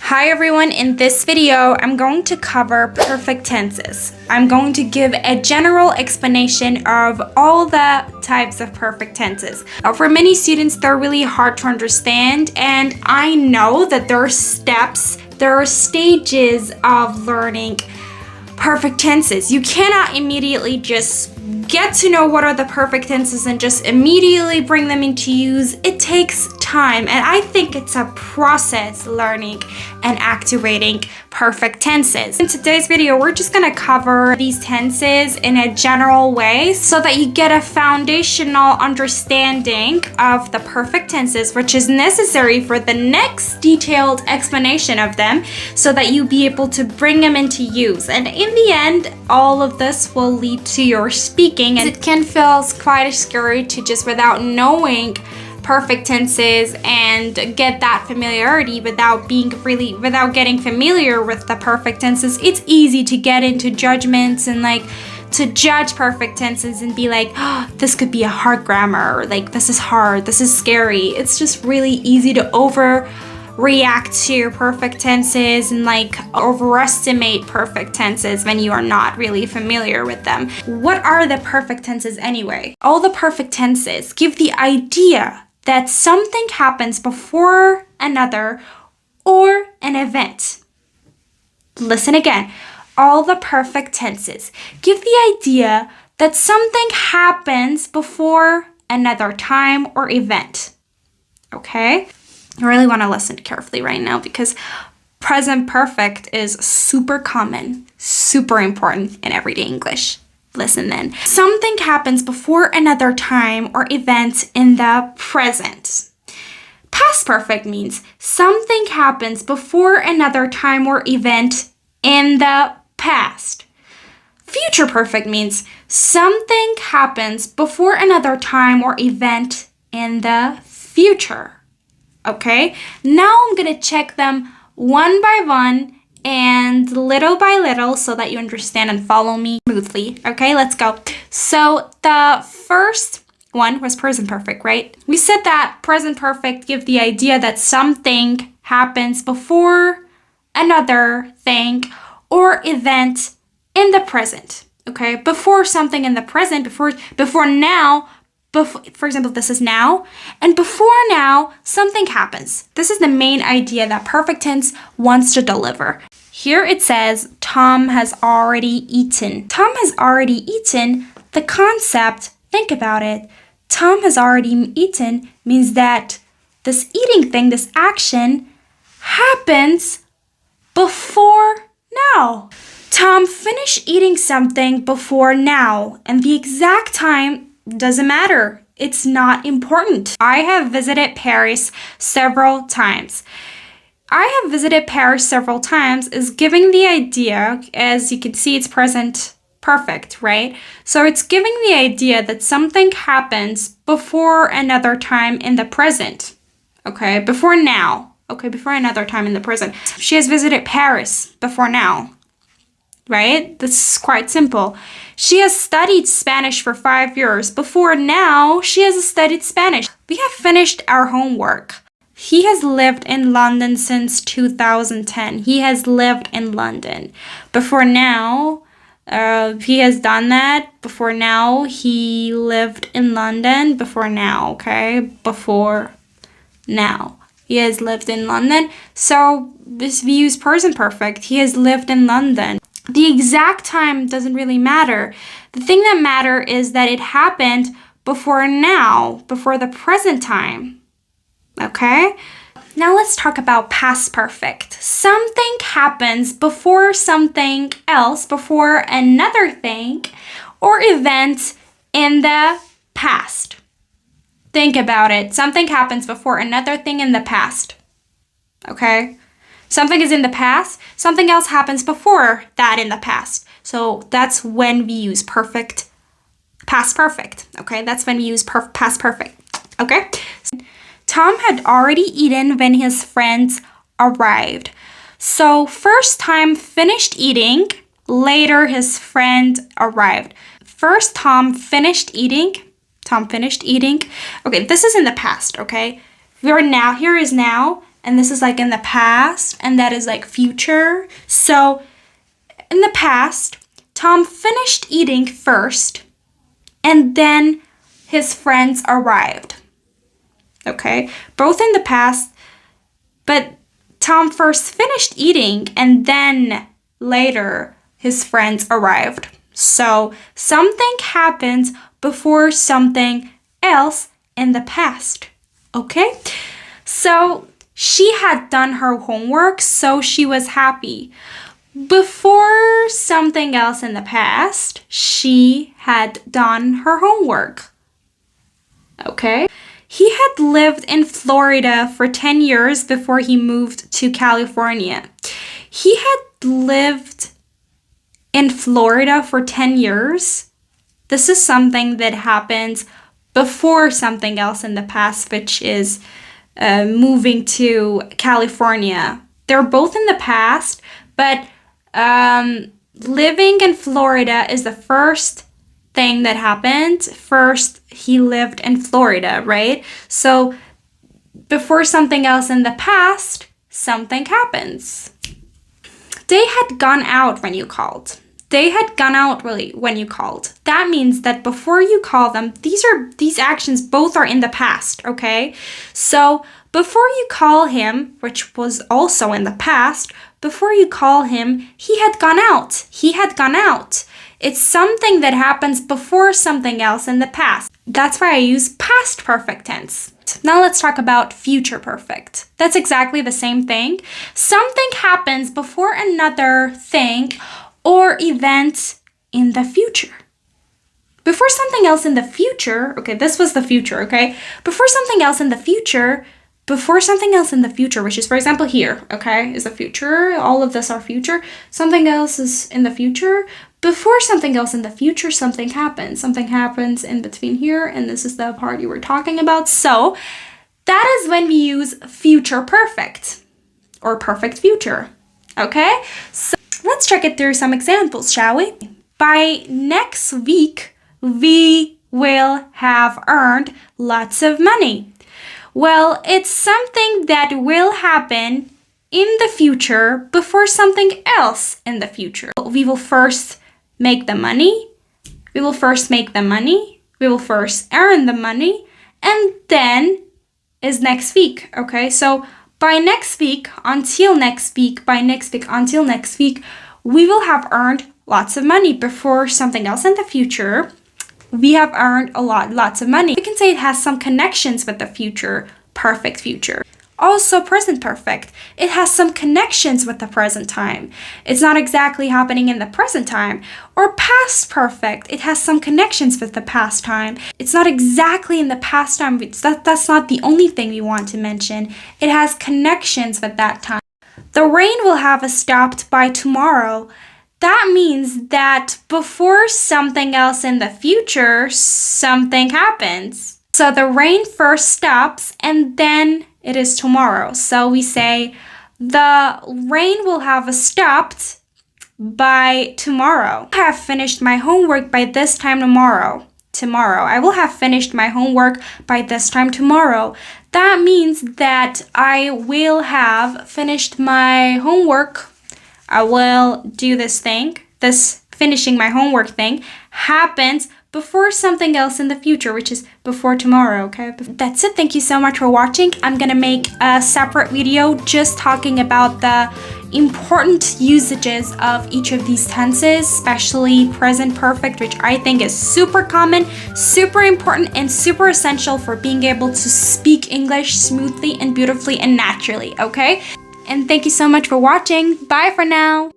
Hi everyone, in this video, I'm going to cover perfect tenses. I'm going to give a general explanation of all the types of perfect tenses. For many students, they're really hard to understand, and I know that there are stages of learning perfect tenses. You cannot immediately just get to know what are the perfect tenses and just immediately bring them into use. It takes time, and I think it's a process learning and activating perfect tenses. In today's video, we're just gonna cover these tenses in a general way so that you get a foundational understanding of the perfect tenses, which is necessary for the next detailed explanation of them so that you'll be able to bring them into use. And in the end, all of this will lead to your speaking, and it can feel quite scary to just without knowing perfect tenses and get that familiarity without getting familiar with the perfect tenses. It's easy to get into judgments and to judge perfect tenses and be like, oh, this could be a hard grammar, or this is hard, this is scary. It's just really easy to overreact to perfect tenses and overestimate perfect tenses when you are not really familiar with them. What are the perfect tenses anyway? All the perfect tenses give the idea that something happens before another or an event. Listen again. All the perfect tenses give the idea that something happens before another time or event. Okay? I really want to listen carefully right now because present perfect is super common, super important in everyday English. Listen then. Something happens before another time or event in the present. Past perfect means something happens before another time or event in the past. Future perfect means something happens before another time or event in the future. Okay? Now I'm going to check them one by one and little by little so that you understand and follow me smoothly. Okay, let's go. So the first one was present perfect, right? We said that present perfect gives the idea that something happens before another thing or event in the present. Okay, before something in the present, before now. For example, this is now, and before now, something happens. This is the main idea that perfect tense wants to deliver. Here it says, Tom has already eaten. Tom has already eaten. The concept, think about it. Tom has already eaten means that this eating thing, this action, happens before now. Tom finished eating something before now, and the exact time doesn't matter. It's not important. I have visited Paris several times. Is giving the idea, as you can see, it's present perfect, right? So it's giving the idea that something happens before another time in the present. Okay, before now. Okay, before another time in the present. She has visited Paris before now. Right? This is quite simple. She has studied Spanish for 5 years. Before now, she has studied Spanish. We have finished our homework. He has lived in London since 2010. He has lived in London. Before now, he has done that. Before now, he lived in London. Before now, okay? Before now. He has lived in London. So this we use present perfect. He has lived in London. The exact time doesn't really matter. The thing that matters is that it happened before now, before the present time. Okay? Now let's talk about past perfect. Something happens before something else, before another thing or event in the past. Think about it. Something happens before another thing in the past. Okay? Something is in the past, something else happens before that in the past. So that's when we use past perfect, okay? That's when we use past perfect, okay? Tom had already eaten when his friends arrived. So first Tom finished eating, later his friend arrived. First Tom finished eating. Okay, this is in the past, okay? Here is now, and this is like in the past, and that is like future. So in the past, Tom finished eating first, and then his friends arrived. Okay, both in the past, but Tom first finished eating, and then later his friends arrived. So something happened before something else in the past. Okay, so she had done her homework, so she was happy. Before something else in the past, she had done her homework. Okay. He had lived in Florida for 10 years before he moved to California. He had lived in Florida for 10 years. This is something that happens before something else in the past, which is moving to California. They're both in the past, but living in Florida is the first thing that happened. First, he lived in Florida, right? So before something else in the past, something happens. They had gone out when you called. They had gone out really when you called. That means that before you call them, these actions both are in the past, okay? So before you call him, which was also in the past, before you call him, he had gone out. He had gone out. It's something that happens before something else in the past. That's why I use past perfect tense. Now let's talk about future perfect. That's exactly the same thing. Something happens before another thing or event in the future. Before something else in the future, okay, this was the future, okay? Before something else in the future, which is, for example, here, okay, is the future. All of this are future. Something else is in the future. Before something else in the future, something happens. Something happens in between here, and this is the part you were talking about. So that is when we use future perfect or perfect future, okay? So let's check it through some examples, shall we? By next week, we will have earned lots of money. Well, it's something that will happen in the future before something else in the future. We will first make the money. We will first make the money. We will first earn the money. And then is next week, okay? So by next week, until next week, by next week, until next week, we will have earned lots of money. Before something else in the future, we have earned lots of money. We can say it has some connections with the future, perfect future. Also present perfect. It has some connections with the present time. It's not exactly happening in the present time. Or past perfect. It has some connections with the past time. It's not exactly in the past time. That's not the only thing we want to mention. It has connections with that time. The rain will have stopped by tomorrow. That means that before something else in the future, something happens. So the rain first stops and then it is tomorrow. So we say the rain will have stopped by tomorrow. I have finished my homework by this time tomorrow. I will have finished my homework by this time tomorrow. That means that I will have finished my homework. I will do this thing. This finishing my homework thing happens before something else in the future, which is before tomorrow, okay? That's it. Thank you so much for watching. I'm gonna make a separate video just talking about the important usages of each of these tenses, especially present perfect, which I think is super common, super important, and super essential for being able to speak English smoothly and beautifully and naturally, okay? And thank you so much for watching. Bye for now.